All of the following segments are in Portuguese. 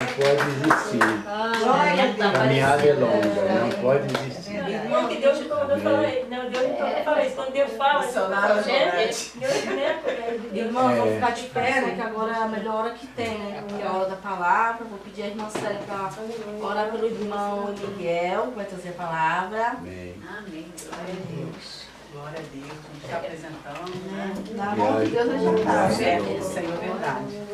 pode desistir. Caminhada é longa, não pode desistir. Irmão, que Deus quando eu falei, não, Deus então eu falei, quando Deus fala, Irmão, vamos ficar de pé, né? Que agora é a melhor hora que tem, né? Que é a hora da palavra. Vou pedir a irmã Célia para orar pelo irmão Miguel, que vai trazer a palavra. Amém. Amém. Glória a Deus. Glória a Deus, a gente está apresentando, né? Na mão de Deus a gente tá. Senhor, verdade.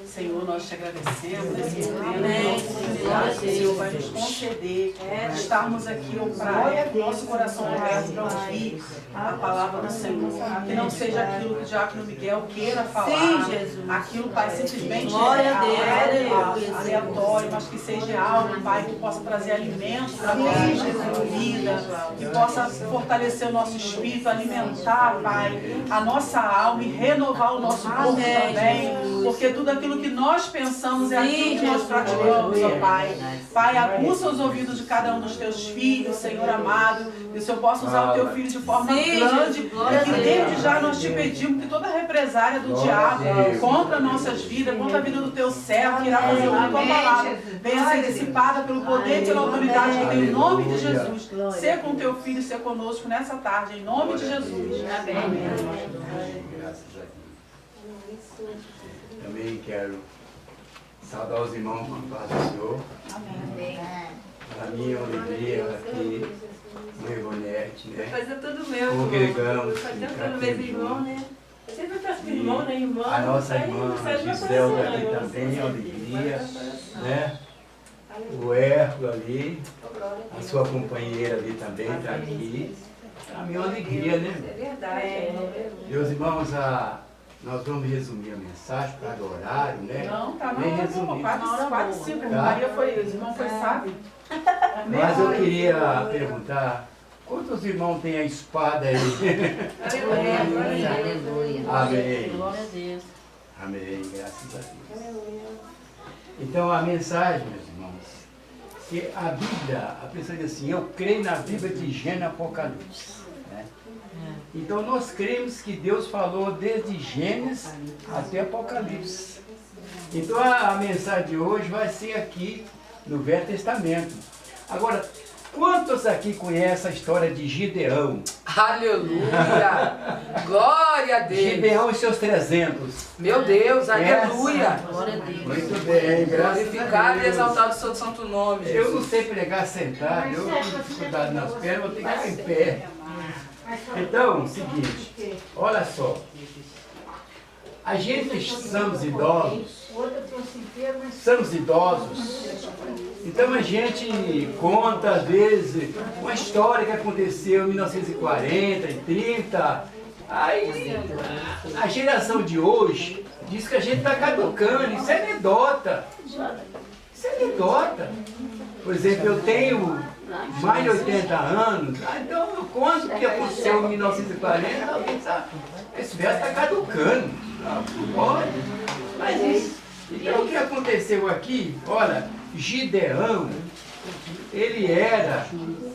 Senhor, nós te agradecemos nesse momento. Glória a O Senhor vai nos conceder estarmos aqui, ó Pai, nosso coração aberto para ouvir a palavra do Senhor. Que não seja aquilo que o diácono Miguel queira falar. Sim, Jesus. Aquilo, Pai, simplesmente Glória a Deus. aleatório, mas que seja algo, Pai, que possa trazer alimento para a nossa vida, que possa fortalecer o nosso espírito, alimentar, Pai, a nossa alma e renovar o nosso corpo também, porque tudo aquilo que nós pensamos é aquilo que nós praticamos, ó Pai. Pai, aguça os ouvidos de cada um dos teus filhos, Senhor amado, e o Senhor possa usar o teu filho de forma grande, e que desde já nós te pedimos que toda represária do diabo contra nossas vidas, contra a vida do teu servo, que irá fazer a tua palavra, venha ser dissipada pelo poder e pela autoridade que tem o nome de Jesus. Ser com teu filho e ser conosco nessa tarde, em nome de Jesus. Amém. Graças a Deus. Também quero saudar os irmãos com a paz do Senhor. Amém. Para mim é uma alegria aqui no Ivonete, né? fazer tudo meu. Congregamos. Fazer tudo meu irmão, né? Eu sempre peço pro irmão, né, irmão? A nossa irmã sai do meu Gisela coração, aqui né? também, alegria, né? O Hércules ali, a sua companheira ali também está aqui. A minha alegria, né? É verdade. Meus irmãos, nós vamos resumir a mensagem para o horário, né? Não, tá Bem na hora resumido. boa, quase 5. Tá. Maria foi, o irmão foi sábio. Mas eu queria perguntar, quantos irmãos tem a espada aí? Amém. Glória a Deus. Amém, graças a Deus. Então a mensagem, meus irmãos, que a Bíblia, a pessoa diz assim, eu creio na Bíblia de Gênesis e Apocalipse. Né? Então nós cremos que Deus falou desde Gênesis até Apocalipse. Então a mensagem de hoje vai ser aqui no Velho Testamento. Agora, quantos aqui conhecem a história de Gideão? Aleluia! Glória a Deus! Gideão e seus 300. Meu Deus, aleluia! Glória a Deus. Muito bem, graças a Glorificado e Deus. exaltado o seu santo nome, Eu Jesus. não sei pregar sentado, eu tenho dificuldade nas pernas, vou ter que ficar em pé. Então, o seguinte, olha só. A gente somos idosos, então a gente conta às vezes uma história que aconteceu em 1940, em 30. Aí a geração de hoje diz que a gente está caducando, isso é anedota. Isso é anedota. Por exemplo, eu tenho mais de 80 anos, então eu conto o que aconteceu em 1940, alguém sabe, esse verso está caducando. Pode. Mas isso. Então o que aconteceu aqui, olha, Gideão, ele era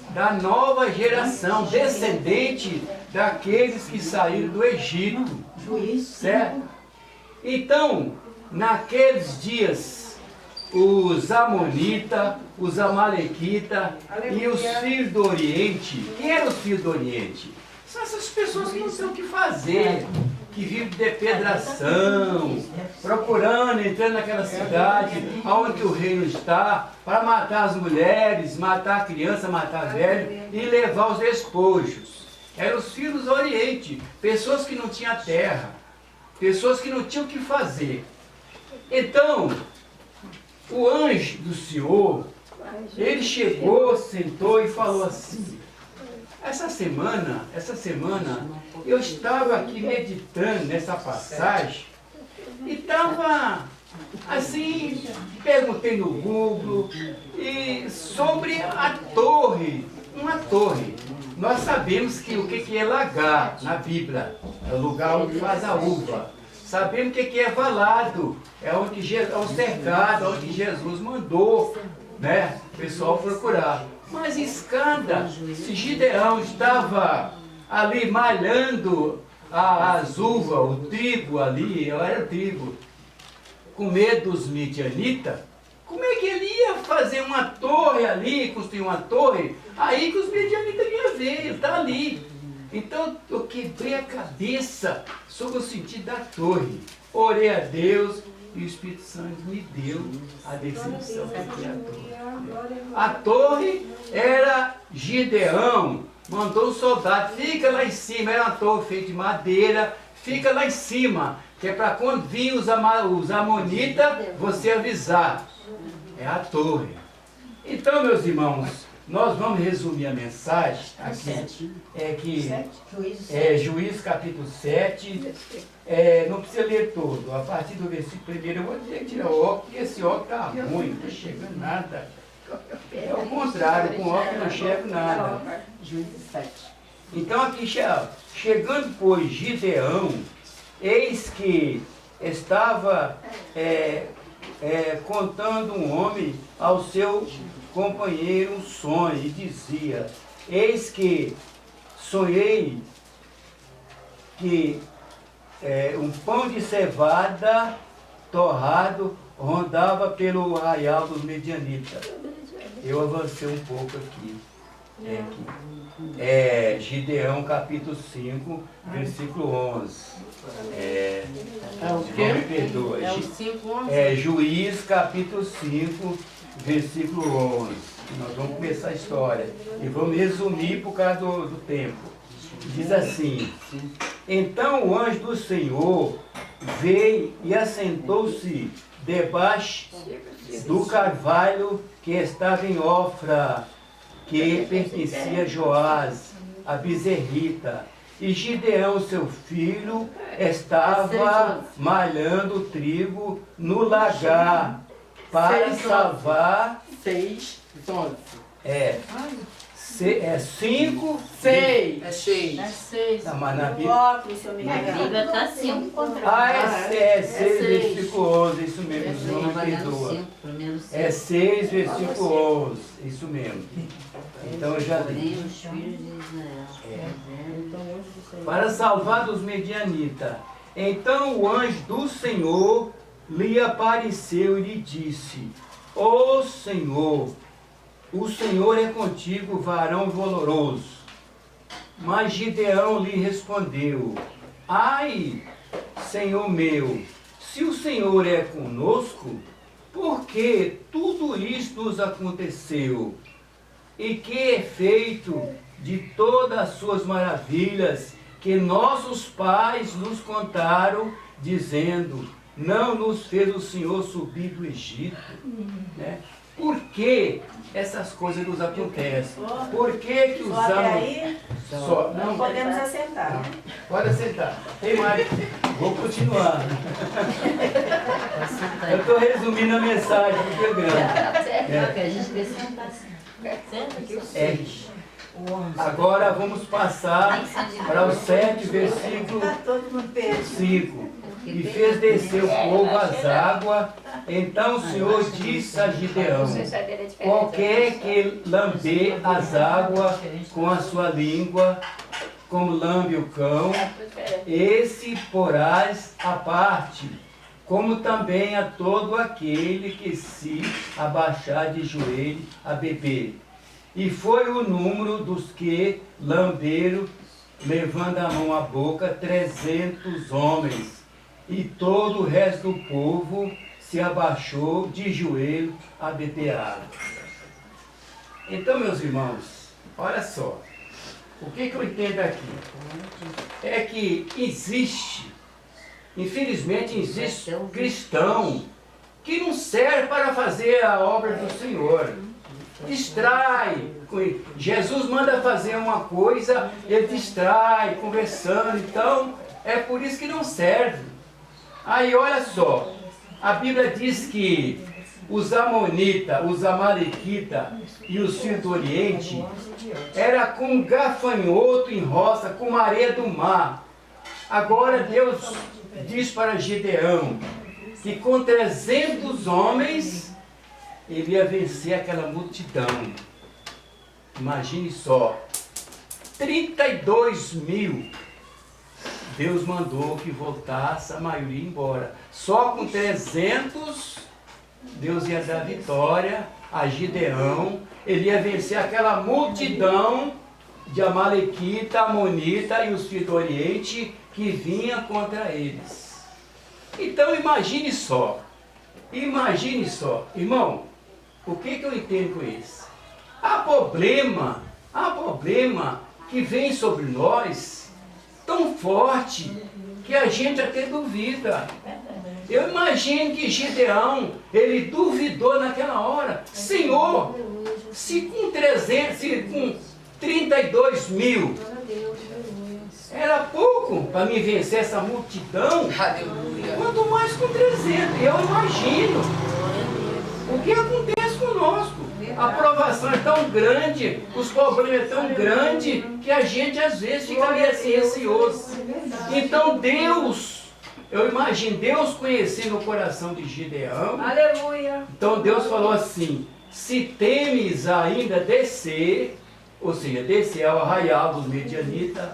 da nova geração, descendente daqueles que saíram do Egito. Certo? Então, naqueles dias, os Amonitas, os Amalequitas e os filhos do Oriente. Quem eram os filhos do Oriente? São essas pessoas que não sei o que fazer, que vivem de depredação, procurando, entrando naquela cidade, onde o reino está, para matar as mulheres, matar a criança, matar velho e levar os despojos. Eram os filhos do Oriente, pessoas que não tinham terra, pessoas que não tinham o que fazer. Então, o anjo do Senhor, ele chegou, sentou e falou assim, essa semana, eu estava aqui meditando nessa passagem e estava assim, perguntei no Google e sobre a torre, uma torre. Nós sabemos que o que é lagar na Bíblia, é o lugar onde faz a uva. Sabemos o que é valado, é onde é o cercado, onde Jesus mandou, né, o pessoal procurar. Mas escanda, se Gideão estava ali malhando as uvas, o trigo ali, era o trigo, com medo dos midianitas, como fazer uma torre ali, construir uma torre, aí que os medianitas iam ver, está ali. Então eu quebrei a cabeça sobre o sentido da torre. Orei a Deus e o Espírito Santo me deu a definição do que é a torre. A torre era Gideão, mandou um soldado, fica lá em cima, era uma torre feita de madeira, fica lá em cima, que é para quando vir os amonitas, você avisar. É a torre. Então, meus irmãos, nós vamos resumir a mensagem aqui. É que Juízes capítulo 7. Não precisa ler todo. A partir do versículo 1 eu vou dizer que tira o óculos, porque esse óculos está ruim, não chega nada. É o contrário, com óculos não chega nada. Juízes 7. Então aqui, chegando pois Gideão, eis que estava contando um homem ao seu companheiro um sonho, e dizia, eis que sonhei que um pão de cevada torrado rondava pelo arraial dos medianitas. Eu avancei um pouco aqui. Gideão capítulo 5, versículo 11. O quê? Me perdoa. É o 5:11? Juízes capítulo 5, versículo 11. Nós vamos começar a história. E vamos resumir por causa do tempo. Diz assim: então o anjo do Senhor veio e assentou-se debaixo do carvalho que estava em Ofra, que pertencia a Joás, a bezerrita. E Gideão, seu filho, estava malhando trigo no lagar para salvar. 6:11. 5, 6. É cheio. É 6. Tá, mas na Bíblia. Óculos, seu amigo. A Bíblia está assim, um contrário. 6, seis. versículo 11, isso mesmo, não me perdoa. É 6, versículo 11, isso mesmo. Então eu já li. Os filhos de Israel. Para salvar dos medianitas. Então o anjo do Senhor lhe apareceu e lhe disse: ó Senhor, o Senhor é contigo, varão valoroso. Mas Gideão lhe respondeu: ai, Senhor meu, se o Senhor é conosco, por que tudo isto nos aconteceu? E que efeito de todas as suas maravilhas que nossos pais nos contaram, dizendo: não nos fez o Senhor subir do Egito? Né? Por que essas coisas nos acontecem? Por que os Só até aí, não podemos assentar, né? pode assentar. Tem mais. Vou continuar. Eu estou resumindo a mensagem porque é grande. Que a gente vai sentar assim. Senta aqui o 6. Agora vamos passar para o 7, versículo Tá todo mundo perdido. 5. E fez descer o povo às águas. Então o Senhor disse a Gideão: qualquer que lamber as águas com a sua língua, como lambe o cão, esse porás à parte, como também a todo aquele que se abaixar de joelho a beber. E foi o número dos que lamberam, levando a mão à boca, 300 homens. E todo o resto do povo se abaixou de joelho a beber água. Então, meus irmãos, olha só. O que eu entendo aqui? É que infelizmente existe um cristão que não serve para fazer a obra do Senhor. Distrai. Jesus manda fazer uma coisa, ele distrai, conversando. Então, é por isso que não serve. Aí, olha só. A Bíblia diz que os amonitas, os amalequitas e os filhos do Oriente era como gafanhoto em roça, como areia do mar. Agora Deus diz para Gideão que com 300 homens ele ia vencer aquela multidão. Imagine só, 32 mil. Deus mandou que voltasse a maioria embora. Só com 300 Deus ia dar vitória a Gideão, ele ia vencer aquela multidão de Amalequita, Amonita e os filhos do Oriente que vinha contra eles. Então imagine só, irmão, o que eu entendo com isso? Há problema que vem sobre nós tão forte que a gente até duvida. Eu imagino que Gideão, ele duvidou naquela hora. Senhor, se com 32 mil era pouco para me vencer essa multidão, Aleluia. quanto mais com 300. Eu imagino o que acontece conosco. A provação é tão grande, os problemas é tão grande, que a gente às vezes fica meio assim receoso. Então Deus, eu imagino Deus conhecendo o coração de Gideão. Aleluia. Então Deus falou assim: se temes ainda descer, ou seja, descer ao arraial dos Medianitas,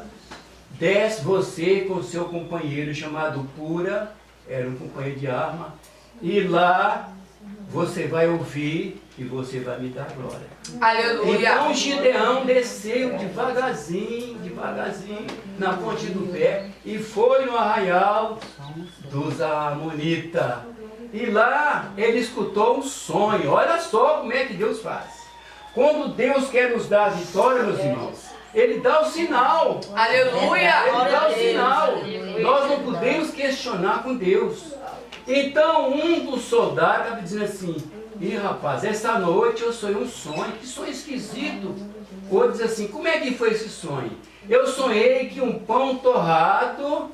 desce você com seu companheiro chamado Pura, era um companheiro de arma, e lá você vai ouvir e você vai me dar glória. Aleluia. Então Gideão desceu devagarzinho, na ponte do pé, e foi no arraial dos Amonitas. E lá ele escutou um sonho. Olha só como é que Deus faz. Quando Deus quer nos dar a vitória, meus irmãos, Ele dá o sinal. Aleluia. Ele dá o sinal. Nós não podemos questionar com Deus. Então um dos soldados estava dizendo assim: ih, rapaz, essa noite eu sonhei um sonho, que sonho esquisito. O outro diz assim: como é que foi esse sonho? Eu sonhei que um pão torrado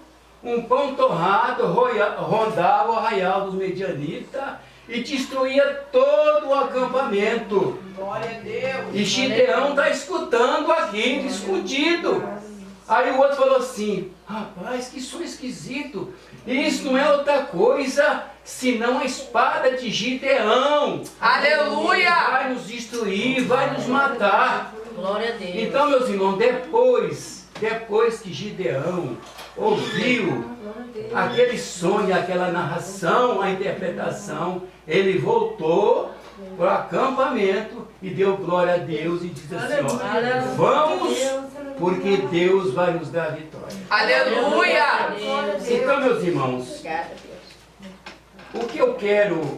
rondava o arraial dos Medianitas e destruía todo o acampamento. Glória a Deus. E Gideão está escutando aquilo, escondido. Aí o outro falou assim: rapaz, que sonho esquisito. Isso não é outra coisa senão a espada de Gideão. Aleluia. Vai nos destruir, vai nos matar. Glória a Deus. Então, meus irmãos, depois que Gideão ouviu aquele sonho, aquela narração, a interpretação, ele voltou para o acampamento e deu glória a Deus e disse assim: ó, vamos, porque Deus vai nos dar a vitória. Aleluia. Então, meus irmãos, o que eu quero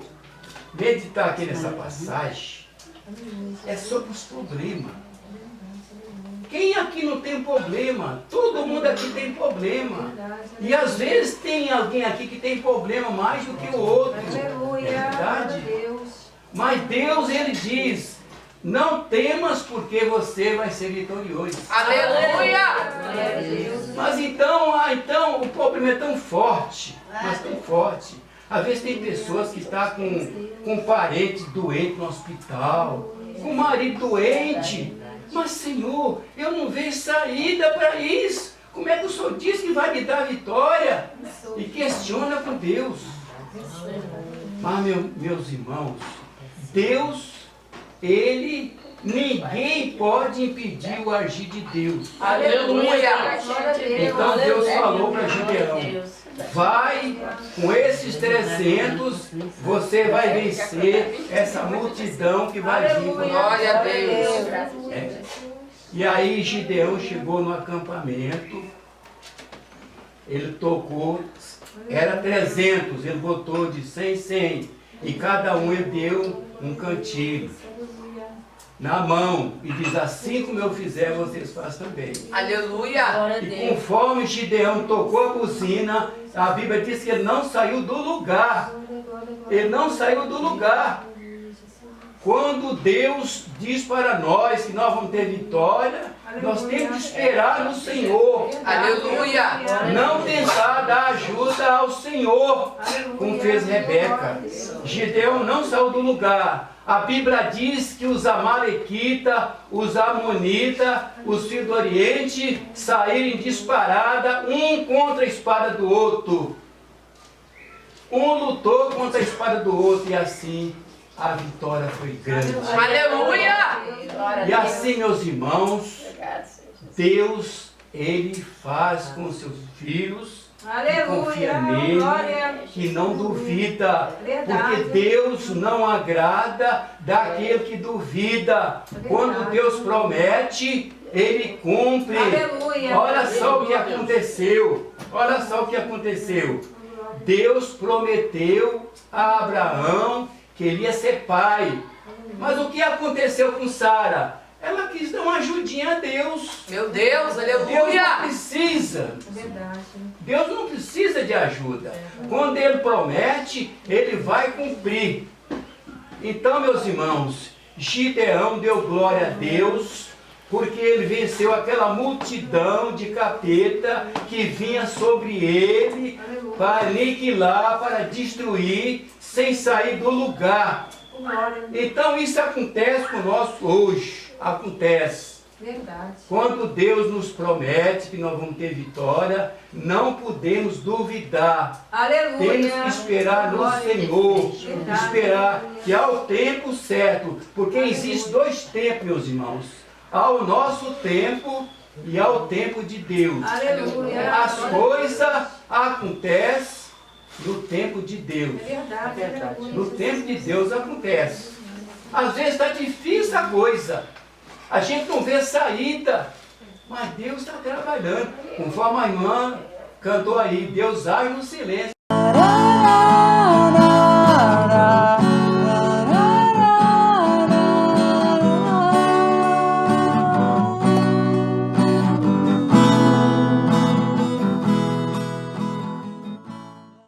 meditar aqui nessa passagem é sobre os problemas. Quem aqui não tem problema? Todo mundo aqui tem problema. E às vezes tem alguém aqui que tem problema mais do que o outro. Aleluia. É verdade? Mas Deus, Ele diz: não temas, porque você vai ser vitorioso. Aleluia. Mas então o problema é tão forte, mas tão forte. Às vezes tem pessoas que estão com parentes doentes no hospital, com marido doente. Mas Senhor, eu não vejo saída para isso. Como é que o Senhor diz que vai me dar vitória? E questiona com Deus. Mas meus irmãos, Deus, ninguém pode impedir o agir de Deus. Aleluia. Então Deus falou para Gideão: vai, com esses 300, você vai vencer essa multidão que vai vir. Glória a Deus. É. E aí Gideão chegou no acampamento, ele tocou, era 300, ele botou de 100, e cada um ele deu um cantigo na mão, e diz: assim como eu fizer, vocês façam também. Aleluia. E conforme Gideão tocou a buzina, a Bíblia diz que ele não saiu do lugar. Ele não saiu do lugar. Quando Deus diz para nós que nós vamos ter vitória, nós temos que esperar no Senhor. Aleluia. Não tentar dar ajuda ao Senhor, como fez Rebeca. Gideão não saiu do lugar. A Bíblia diz que os Amalequitas, os Amonitas, os filhos do Oriente saíram em disparada, um contra a espada do outro. Um lutou contra a espada do outro, e assim a vitória foi grande. Aleluia. E assim, meus irmãos, Deus, Ele faz com seus filhos que confia nele, que não duvida, porque Deus não agrada daquele que duvida. Quando Deus promete, Ele cumpre. Olha só o que aconteceu. Olha só o que aconteceu. Deus prometeu a Abraão que ele ia ser pai. Mas o que aconteceu com Sara? Ela quis dar uma ajudinha a Deus. Meu Deus, Deus não aleluia. precisa. Deus não precisa de ajuda. Quando Ele promete, Ele vai cumprir. Então, meus irmãos, Gideão deu glória a Deus, porque ele venceu aquela multidão de capeta que vinha sobre ele para aniquilar, para destruir, sem sair do lugar. Então isso acontece conosco hoje. Acontece. Quando Deus nos promete que nós vamos ter vitória, não podemos duvidar. Temos que esperar no Senhor, esperar que há o tempo certo, porque existe dois tempos, meus irmãos. Há o nosso tempo e há o tempo de Deus. As coisas acontecem no tempo de Deus. No tempo de Deus acontece. Às vezes está difícil a coisa. A gente não vê saída. Mas Deus está trabalhando. Conforme a irmã cantou aí, Deus age no silêncio.